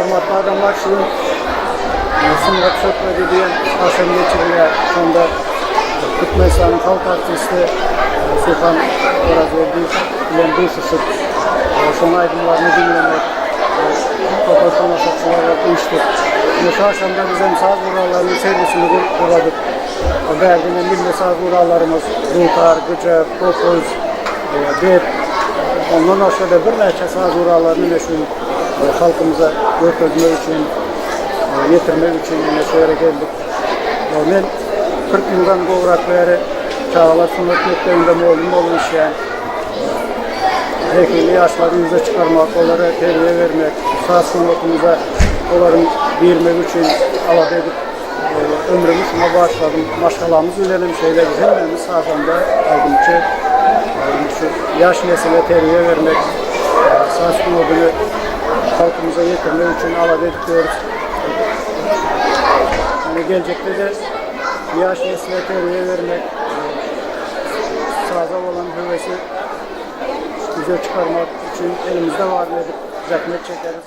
formatlardan başlayın. Sunmak Sökmedi diyen akşam geçirmeye sonunda Türkmenistan'ın halk artisti Sultan Orazoğlu bilen bu fırsat son aydınlarını dinlemek toplantı satışlarla uyuştuk. Şu akşamda bizim saz buralarının servisini kuradık. Verdiğinde milli saz buralarımız Rutar, Gıcır, Topuz, Bep, ondan aşağıda bir neçə saz buralarını meşhur halkımıza götürmek için, getirmek için şöyle geldik. Ben 40 yıldan kovrak beri Çağlar Sünnet Mektebi'nde muallim olun işleyen, zekili yaşları yüze çıkarmak, onlara terbiye vermek, saz sünnetimize onların bilmek için alad edip ömrümü şuna başladım. Maşgalağımız ülelim şeyler güzellerimiz sazanda aldım ki şu yaş nesile terbiye vermek, saz sünnetini halkımıza getirmek için alad ediyoruz. Yani gelecekte de yaş nesile terbiye vermek, saza olan hevesi güzel çıkarmak için elimizde var dedik, zahmet çekeriz.